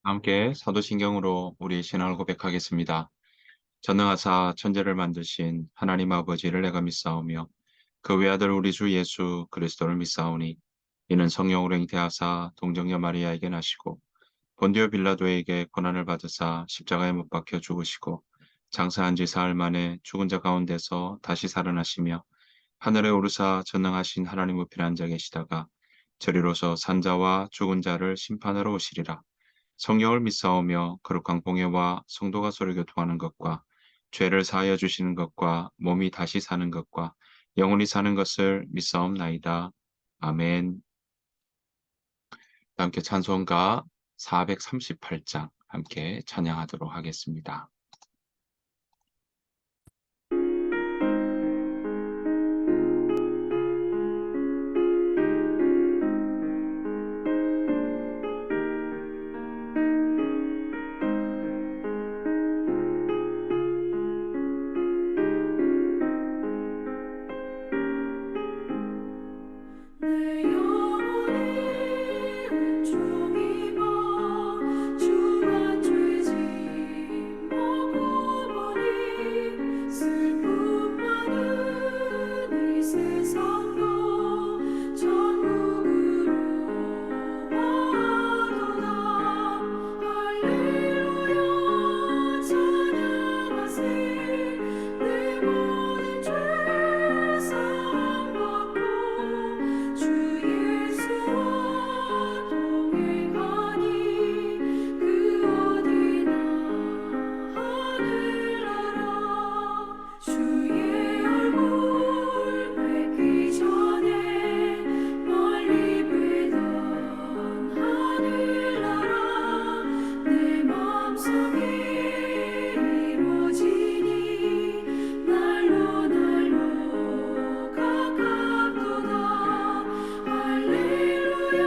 함께 사도신경으로 우리 신앙을 고백하겠습니다. 전능하사 천지를 만드신 하나님 아버지를 내가 믿사오며 그 외아들 우리 주 예수 그리스도를 믿사오니 이는 성령으로 잉태하사 동정녀 마리아에게 나시고 본디오 빌라도에게 고난을 받으사 십자가에 못 박혀 죽으시고 장사한 지 사흘 만에 죽은 자 가운데서 다시 살아나시며 하늘에 오르사 전능하신 하나님 우편에 앉아 계시다가 저리로서 산자와 죽은 자를 심판하러 오시리라. 성령을 믿사오며 거룩한 공예와 성도가 서로 교통하는 것과 죄를 사하여 주시는 것과 몸이 다시 사는 것과 영원히 사는 것을 믿사옵나이다. 아멘. 함께 찬송가 438장 함께 찬양하도록 하겠습니다. 내 영혼이 온종일 주만 죄짐 먹고 보니 슬픔 많은 이 세상도 천국으로 가도다. 할렐루야 찬양하세. 내 모든 죄 사함 받고 주 예수와 동행하니 그 어디나 하늘나라. 주의 얼굴 뵙기 전에 멀리 뵈던 하늘나라 내 맘속에 이루어지니 날로 가깝도다. 할렐루야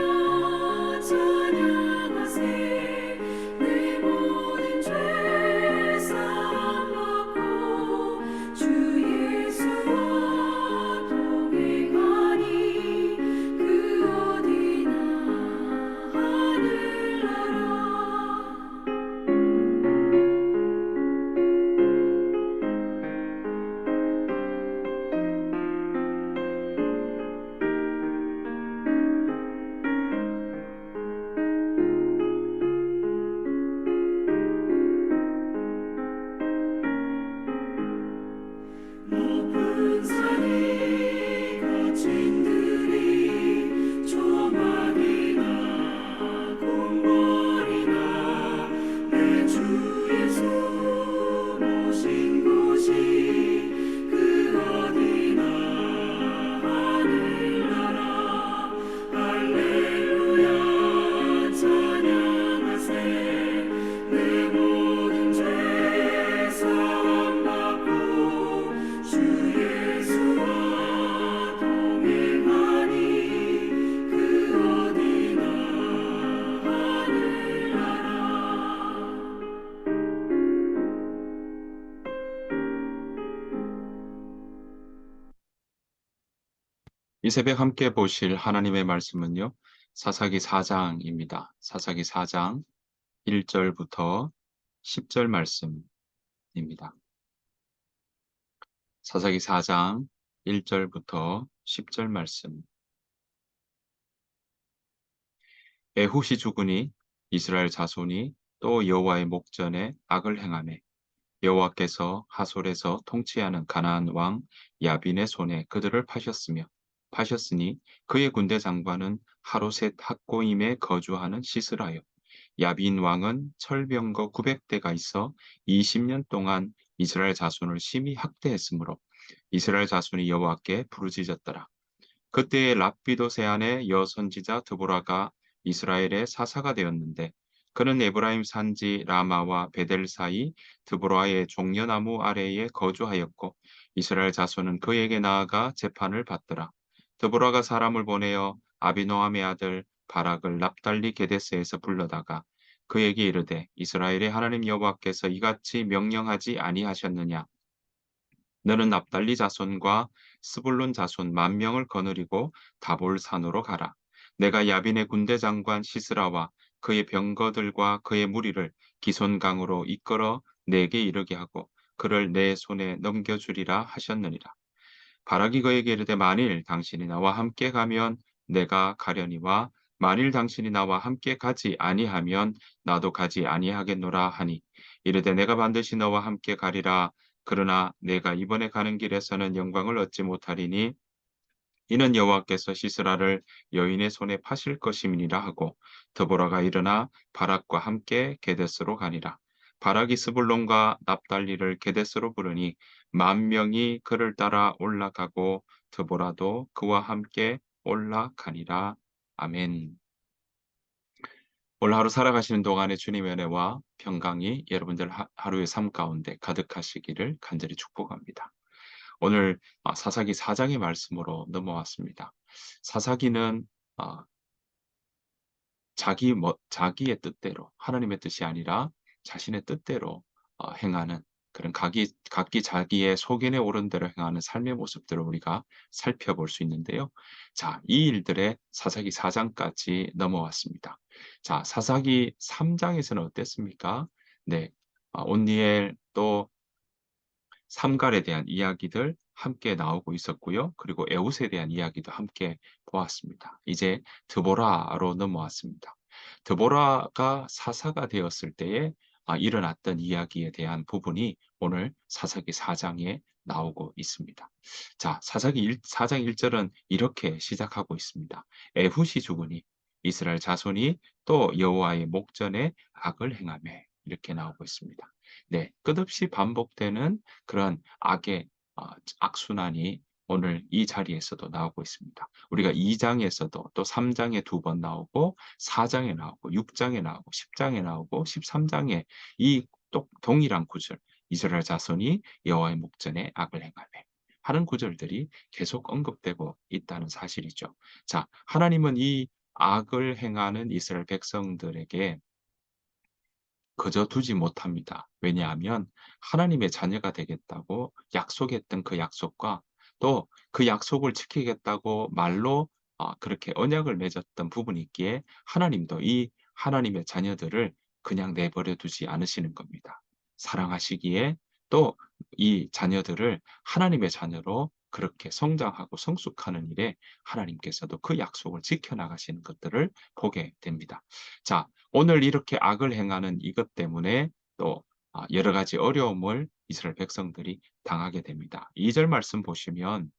찬양하세. 내 모든 죄 사함 받고 주 예수와 동행하니 그 어디나 높은 산이 거친 들이 조막이나 궁궐이나 내 주 예수 모신 곳이 그 어디나 하늘나라. 할렐루야 찬양하세. 내 모든 죄 사함 받고 주 예수와 동행하니 그 어디나 하늘나라. 이 새벽 함께 보실 하나님의 말씀은요. 사사기 4장입니다. 사사기 4장 1절부터 10절 말씀입니다. 사사기 4장 1절부터 10절 말씀. 에훗이 죽으니 이스라엘 자손이 또 여호와의 목전에 악을 행하매 여호와께서 하솔에서 통치하는 가나안 왕 야빈의 손에 그들을 파셨으니 그의 군대 장관은 하로셋 학고임에 거주하는 시스라요. 야빈 왕은 철병거 900대가 있어 20년 동안 이스라엘 자손을 심히 학대했으므로 이스라엘 자손이 여호와께 부르짖었더라. 그때에 랍비도 세안의 여선지자 드보라가 이스라엘의 사사가 되었는데 그는 에브라임 산지 라마와 베델 사이 드보라의 종려나무 아래에 거주하였고 이스라엘 자손은 그에게 나아가 재판을 받더라. 드보라가 사람을 보내어 아비노함의 아들 바락을 납달리 게데스에서 불러다가 그에게 이르되 이스라엘의 하나님 여호와께서 이같이 명령하지 아니하셨느냐. 너는 납달리 자손과 스불론 자손 10,000명을 거느리고 다볼산으로 가라. 내가 야빈의 군대 장관 시스라와 그의 병거들과 그의 무리를 기손강으로 이끌어 내게 이르게 하고 그를 내 손에 넘겨주리라 하셨느니라. 바락이 그에게 이르되 만일 당신이 나와 함께 가면 내가 가려니와 만일 당신이 나와 함께 가지 아니하면 나도 가지 아니하겠노라 하니 이르되 내가 반드시 너와 함께 가리라. 그러나 내가 이번에 가는 길에서는 영광을 얻지 못하리니 이는 여호와께서 시스라를 여인의 손에 파실 것임이니라 하고 드보라가 일어나 바락과 함께 게데스로 가니라. 바락이 스불론과 납달리를 게데스로 부르니 10,000명이 그를 따라 올라가고 드보라도 그와 함께 올라가니라. 아멘. 오늘 하루 살아가시는 동안에 주님의 은혜와 평강이 여러분들 하루의 삶 가운데 가득하시기를 간절히 축복합니다. 오늘 사사기 4장의 말씀으로 넘어왔습니다. 사사기는 아 자기의 뜻대로 하나님의 뜻이 아니라 자신의 뜻대로 행하는 그런 각기 자기의 소견에 오른 대로 행하는 삶의 모습들을 우리가 살펴볼 수 있는데요. 자, 이 일들의 사사기 4장까지 넘어왔습니다. 자, 사사기 3장에서는 어땠습니까? 네. 온니엘 또 삼갈에 대한 이야기들 함께 나오고 있었고요. 그리고 에웃에 대한 이야기도 함께 보았습니다. 이제 드보라로 넘어왔습니다. 드보라가 사사가 되었을 때에 일어났던 이야기에 대한 부분이 오늘 사사기 4장에 나오고 있습니다. 자, 사사기 4장 1절은 이렇게 시작하고 있습니다. 에훗이 죽으니 이스라엘 자손이 또 여호와의 목전에 악을 행하매 이렇게 나오고 있습니다. 네, 끝없이 반복되는 그런 악의 악순환이 오늘 이 자리에서도 나오고 있습니다. 우리가 2장에서도 또 3장에 2번 나오고 4장에 나오고 6장에 나오고 10장에 나오고 13장에 이 동일한 구절 이스라엘 자손이 여호와의 목전에 악을 행하며 하는 구절들이 계속 언급되고 있다는 사실이죠. 자, 하나님은 이 악을 행하는 이스라엘 백성들에게 그저 두지 못합니다. 왜냐하면 하나님의 자녀가 되겠다고 약속했던 그 약속과 또 그 약속을 지키겠다고 말로 그렇게 언약을 맺었던 부분이 있기에 하나님도 이 하나님의 자녀들을 그냥 내버려 두지 않으시는 겁니다. 사랑하시기에 또 이 자녀들을 하나님의 자녀로 그렇게 성장하고 성숙하는 일에 하나님께서도 그 약속을 지켜나가시는 것들을 보게 됩니다. 자, 오늘 이렇게 악을 행하는 이것 때문에 또 여러 가지 어려움을 이스라엘 백성들이 당하게 됩니다. 2절 말씀 보시면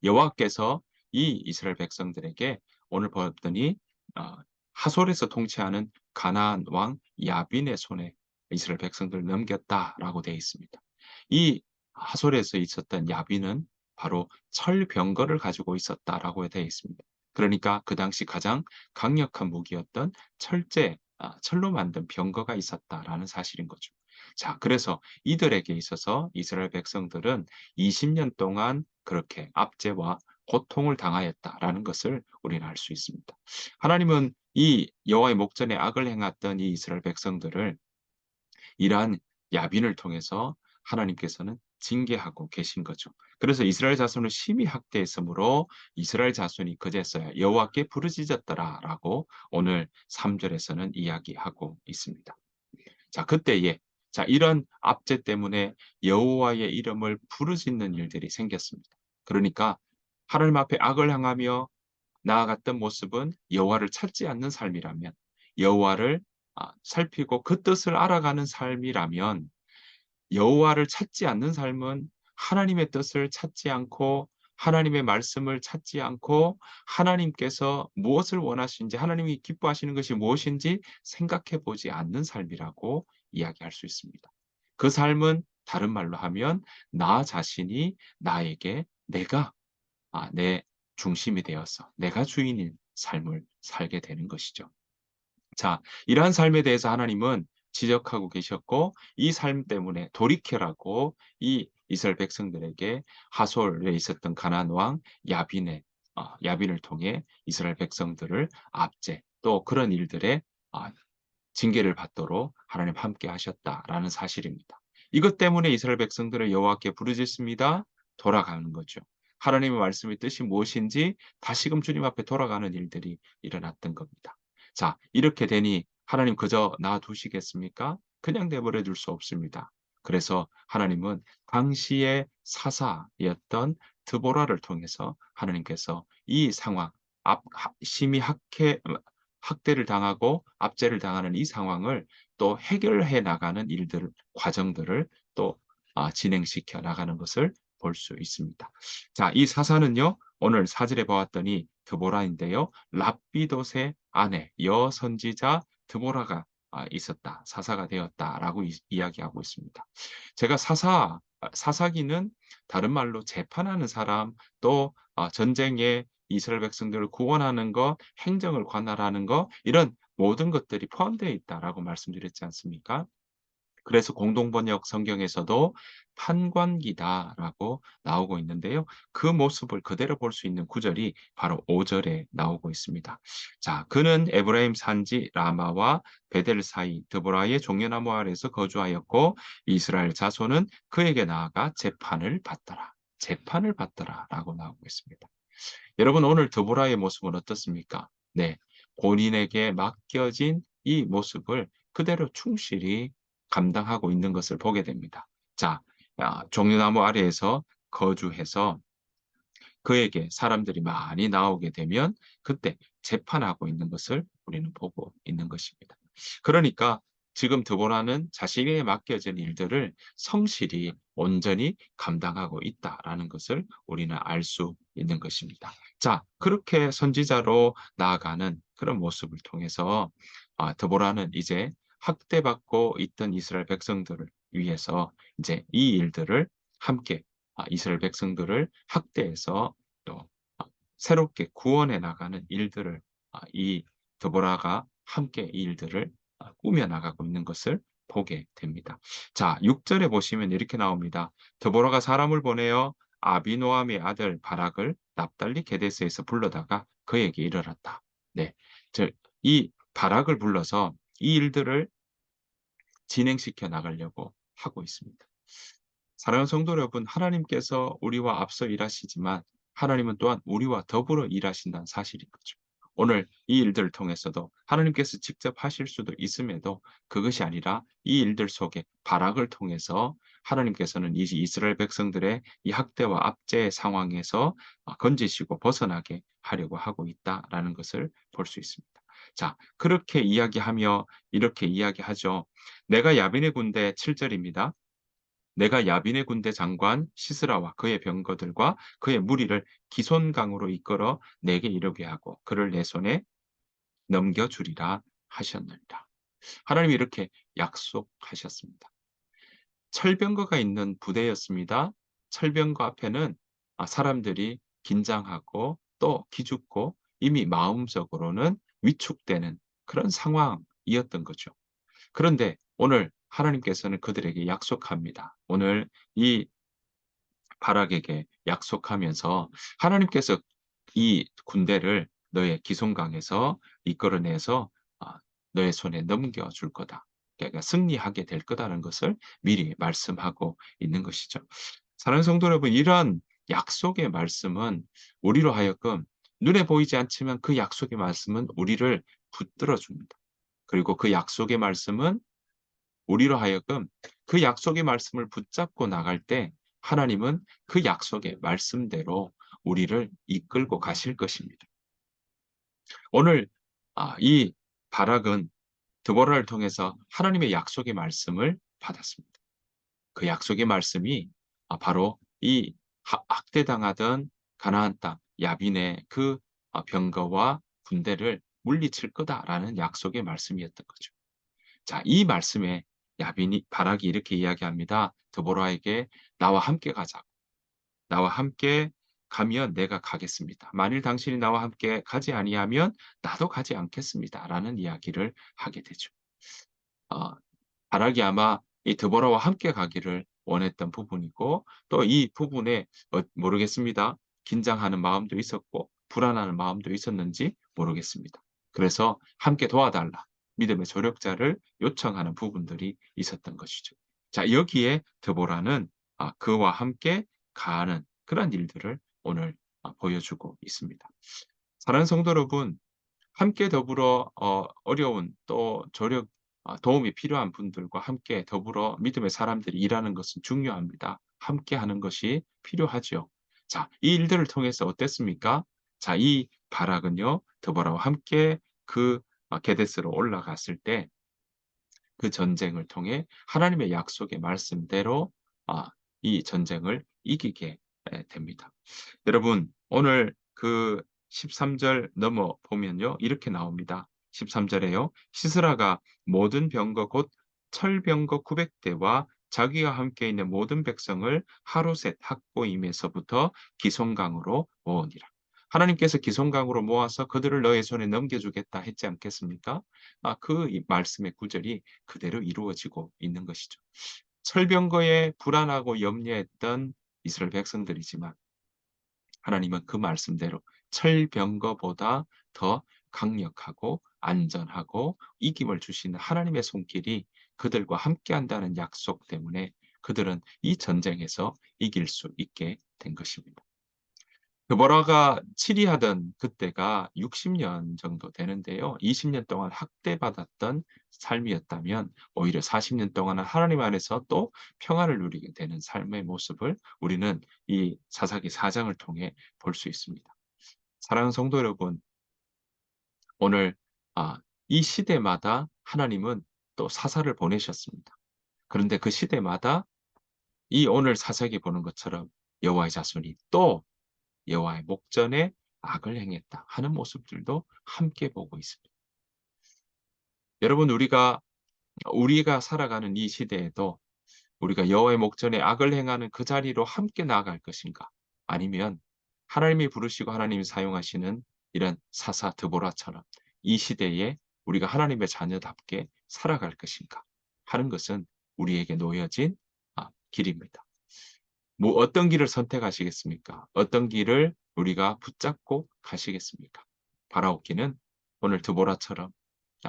여호와께서 이 이스라엘 백성들에게 오늘 봤더니 어, 하솔에서 통치하는 가나안 왕 야빈의 손에 이스라엘 백성들을 넘겼다라고 되어 있습니다. 이 하솔에서 있었던 야빈은 바로 철병거를 가지고 있었다라고 되어 있습니다. 그러니까 그 당시 가장 강력한 무기였던 철로 만든 병거가 있었다라는 사실인 거죠. 자, 그래서 이들에게 있어서 이스라엘 백성들은 20년 동안 그렇게 압제와 고통을 당하였다라는 것을 우리는 알 수 있습니다. 하나님은 이 여호와의 목전에 악을 행했던 이 이스라엘 백성들을 이러한 야빈을 통해서 하나님께서는 징계하고 계신 거죠. 그래서 이스라엘 자손을 심히 학대했으므로 이스라엘 자손이 그제서야 여호와께 부르짖었더라라고 오늘 3절에서는 이야기하고 있습니다. 자, 그때에 이런 압제 때문에 여호와의 이름을 부르짖는 일들이 생겼습니다. 그러니까 하나님 앞에 악을 행하며 나아갔던 모습은 여호와를 찾지 않는 삶이라면 여호와를 살피고 그 뜻을 알아가는 삶이라면 여호와를 찾지 않는 삶은 하나님의 뜻을 찾지 않고 하나님의 말씀을 찾지 않고 하나님께서 무엇을 원하시는지 하나님이 기뻐하시는 것이 무엇인지 생각해 보지 않는 삶이라고 이야기할 수 있습니다. 그 삶은 다른 말로 하면 나 자신이 나에게 내가 내 중심이 되어서 내가 주인인 삶을 살게 되는 것이죠. 자, 이러한 삶에 대해서 하나님은 지적하고 계셨고 이 삶 때문에 돌이켜라고 이 이스라엘 백성들에게 하솔에 있었던 가나안 왕 야빈을 통해 이스라엘 백성들을 압제 또 그런 일들에 징계를 받도록 하나님 함께 하셨다라는 사실입니다. 이것 때문에 이스라엘 백성들은 여호와께 부르짖습니다. 돌아가는 거죠. 하나님의 말씀의 뜻이 무엇인지 다시금 주님 앞에 돌아가는 일들이 일어났던 겁니다. 자, 이렇게 되니 하나님 그저 놔두시겠습니까? 그냥 내버려 둘 수 없습니다. 그래서 하나님은 당시의 사사였던 드보라를 통해서 하나님께서 이 상황, 심히 학대를 당하고 압제를 당하는 이 상황을 또 해결해 나가는 일들, 과정들을 또 진행시켜 나가는 것을 볼 수 있습니다. 자, 이 사사는요, 오늘 사절에 보았더니 드보라인데요. 랍비돗의 아내 여선지자 드보라가 있었다. 사사가 되었다라고 이야기하고 있습니다. 제가 사사기는 다른 말로 재판하는 사람, 또 전쟁에 이스라엘 백성들을 구원하는 것, 행정을 관할하는 것, 이런 모든 것들이 포함되어 있다라고 말씀드렸지 않습니까? 그래서 공동번역 성경에서도 판관기다라고 나오고 있는데요. 그 모습을 그대로 볼 수 있는 구절이 바로 5 절에 나오고 있습니다. 자, 그는 에브라임 산지 라마와 베델 사이 드보라의 종려나무 아래에서 거주하였고 이스라엘 자손은 그에게 나아가 재판을 받더라. 재판을 받더라라고 나오고 있습니다. 여러분, 오늘 드보라의 모습은 어떻습니까? 네. 본인에게 맡겨진 이 모습을 그대로 충실히 감당하고 있는 것을 보게 됩니다. 자, 종려나무 아래에서 거주해서 그에게 사람들이 많이 나오게 되면 그때 재판하고 있는 것을 우리는 보고 있는 것입니다. 그러니까 지금 드보라는 자신에게 맡겨진 일들을 성실히 온전히 감당하고 있다라는 것을 우리는 알 수 있는 것입니다. 자, 그렇게 선지자로 나아가는 그런 모습을 통해서 드보라는 이제 학대받고 있던 이스라엘 백성들을 위해서 이제 이 일들을 함께 이스라엘 백성들을 학대해서 또 새롭게 구원해 나가는 일들을 이 드보라가 함께 이 일들을 꾸며 나가고 있는 것을 보게 됩니다. 자, 6 절에 보시면 이렇게 나옵니다. 드보라가 사람을 보내어 아비노함의 아들 바락을 납달리 게데스에서 불러다가 그에게 이르렀다. 네. 이 바락을 불러서 이 일들을 진행시켜 나가려고 하고 있습니다. 사랑하는 성도 여러분, 하나님께서 우리와 앞서 일하시지만 하나님은 또한 우리와 더불어 일하신다는 사실인 거죠. 오늘 이 일들을 통해서도 하나님께서 직접 하실 수도 있음에도 그것이 아니라 이 일들 속에 발악을 통해서 하나님께서는 이 이스라엘 백성들의 이 학대와 압제의 상황에서 건지시고 벗어나게 하려고 하고 있다라는 것을 볼 수 있습니다. 자, 그렇게 이야기하며 이렇게 이야기하죠. 내가 야빈의 군대 7절입니다. 내가 야빈의 군대 장관 시스라와 그의 병거들과 그의 무리를 기손강으로 이끌어 내게 이르게 하고 그를 내 손에 넘겨주리라 하셨느니라. 하나님이 이렇게 약속하셨습니다. 철병거가 있는 부대였습니다. 철병거 앞에는 사람들이 긴장하고 또 기죽고 이미 마음적으로는 위축되는 그런 상황이었던 거죠. 그런데 오늘 하나님께서는 그들에게 약속합니다. 오늘 이 바락에게 약속하면서 하나님께서 이 군대를 너의 기손강에서 이끌어내서 너의 손에 넘겨줄 거다. 그러니까 승리하게 될 거다라는 것을 미리 말씀하고 있는 것이죠. 사랑하는 성도 여러분, 이러한 약속의 말씀은 우리로 하여금 눈에 보이지 않지만 그 약속의 말씀은 우리를 붙들어 줍니다. 그리고 그 약속의 말씀은 우리로 하여금 그 약속의 말씀을 붙잡고 나갈 때 하나님은 그 약속의 말씀대로 우리를 이끌고 가실 것입니다. 오늘 이 바락은 드보라를 통해서 하나님의 약속의 말씀을 받았습니다. 그 약속의 말씀이 바로 이 학대당하던 가나안 땅 야빈의 그 병거와 군대를 물리칠 거다라는 약속의 말씀이었던 거죠. 자, 이 말씀에 야빈이 바락이 이렇게 이야기합니다. 드보라에게 나와 함께 가자. 나와 함께 가면 내가 가겠습니다. 만일 당신이 나와 함께 가지 아니하면 나도 가지 않겠습니다라는 이야기를 하게 되죠. 어, 바락이 아마 이 드보라와 함께 가기를 원했던 부분이고 또 이 부분에 모르겠습니다. 긴장하는 마음도 있었고 불안하는 마음도 있었는지 모르겠습니다. 그래서 함께 도와달라. 믿음의 조력자를 요청하는 부분들이 있었던 것이죠. 자, 여기에 드보라는 그와 함께 가는 그런 일들을 오늘 보여주고 있습니다. 사랑하는 성도 여러분, 함께 더불어 어려운 또 도움이 필요한 분들과 함께 더불어 믿음의 사람들이 일하는 것은 중요합니다. 함께 하는 것이 필요하죠. 자, 이 일들을 통해서 어땠습니까? 자, 이 바락은요, 드보라와 함께 그 게데스로 올라갔을 때 그 전쟁을 통해 하나님의 약속의 말씀대로 아 이 전쟁을 이기게 됩니다. 여러분, 오늘 그 13절 넘어 보면요, 이렇게 나옵니다. 13 절에요. 시스라가 모든 병거 곧 철병거 900 대와 자기와 함께 있는 모든 백성을 하루셋 학고임에서부터 기송강으로 모으니라. 하나님께서 기송강으로 모아서 그들을 너의 손에 넘겨주겠다 했지 않겠습니까? 그 이 말씀의 구절이 그대로 이루어지고 있는 것이죠. 철병거에 불안하고 염려했던 이스라엘 백성들이지만 하나님은 그 말씀대로 철병거보다 더 강력하고 안전하고 이김을 주시는 하나님의 손길이 그들과 함께한다는 약속 때문에 그들은 이 전쟁에서 이길 수 있게 된 것입니다. 드보라가 치리하던 그때가 60년 정도 되는데요. 20년 동안 학대받았던 삶이었다면 오히려 40년 동안은 하나님 안에서 또 평안을 누리게 되는 삶의 모습을 우리는 이 사사기 4 장을 통해 볼 수 있습니다. 사랑하는 성도 여러분, 오늘 아 이 시대마다 하나님은 또 사사를 보내셨습니다. 그런데 그 시대마다 이 오늘 사사기 보는 것처럼 여호와의 자손이 또 여호와의 목전에 악을 행했다 하는 모습들도 함께 보고 있습니다. 여러분, 우리가 살아가는 이 시대에도 우리가 여호와의 목전에 악을 행하는 그 자리로 함께 나아갈 것인가? 아니면 하나님이 부르시고 하나님이 사용하시는 이런 사사 드보라처럼 이 시대에 우리가 하나님의 자녀답게 살아갈 것인가 하는 것은 우리에게 놓여진 길입니다. 뭐 어떤 길을 선택하시겠습니까? 어떤 길을 우리가 붙잡고 가시겠습니까? 바라옵기는 오늘 드보라처럼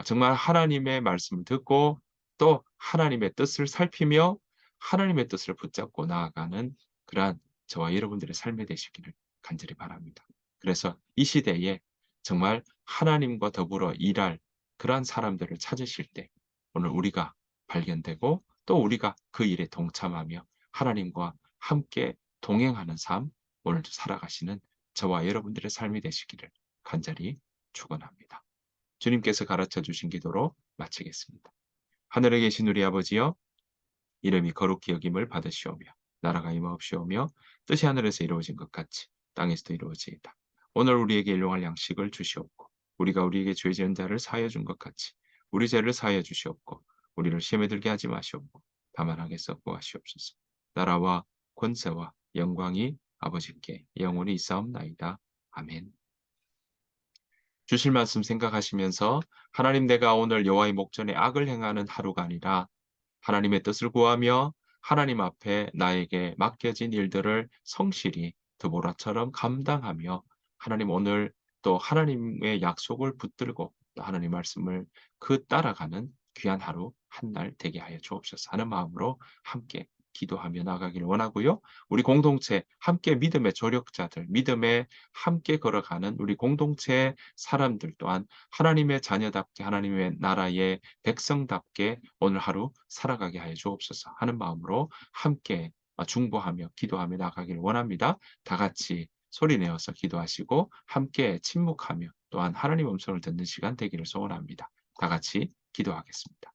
정말 하나님의 말씀을 듣고 또 하나님의 뜻을 살피며 하나님의 뜻을 붙잡고 나아가는 그러한 저와 여러분들의 삶이 되시기를 간절히 바랍니다. 그래서 이 시대에 정말 하나님과 더불어 일할 그러한 사람들을 찾으실 때 오늘 우리가 발견되고 또 우리가 그 일에 동참하며 하나님과 함께 동행하는 삶 오늘도 살아가시는 저와 여러분들의 삶이 되시기를 간절히 축원합니다. 주님께서 가르쳐 주신 기도로 마치겠습니다. 하늘에 계신 우리 아버지여, 이름이 거룩히 여김을 받으시오며 나라가 임하옵시오며 뜻이 하늘에서 이루어진 것 같이 땅에서도 이루어지이다. 오늘 우리에게 일용할 양식을 주시옵고 우리가 우리에게 죄 지은 자를 사하여 준 것 같이 우리 죄를 사하여 주시옵고 우리를 시험에 들게 하지 마시옵고 다만 악에서 구하시옵소서. 나라와 권세와 영광이 아버지께 영원히 있사옵나이다. 아멘. 주실 말씀 생각하시면서 하나님, 내가 오늘 여호와의 목전에 악을 행하는 하루가 아니라 하나님의 뜻을 구하며 하나님 앞에 나에게 맡겨진 일들을 성실히 드보라처럼 감당하며 하나님, 오늘 또 하나님의 약속을 붙들고 또 하나님 말씀을 따라가는 귀한 하루 한 날 되게 하여 주옵소서 하는 마음으로 함께 기도하며 나가기를 원하고요. 우리 공동체 함께 믿음의 조력자들, 믿음에 함께 걸어가는 우리 공동체 사람들 또한 하나님의 자녀답게 하나님의 나라의 백성답게 오늘 하루 살아가게 하여 주옵소서 하는 마음으로 함께 중보하며 기도하며 나가기를 원합니다. 다 같이 소리 내어서 기도하시고 함께 침묵하며 또한 하나님 음성을 듣는 시간 되기를 소원합니다. 다 같이 기도하겠습니다.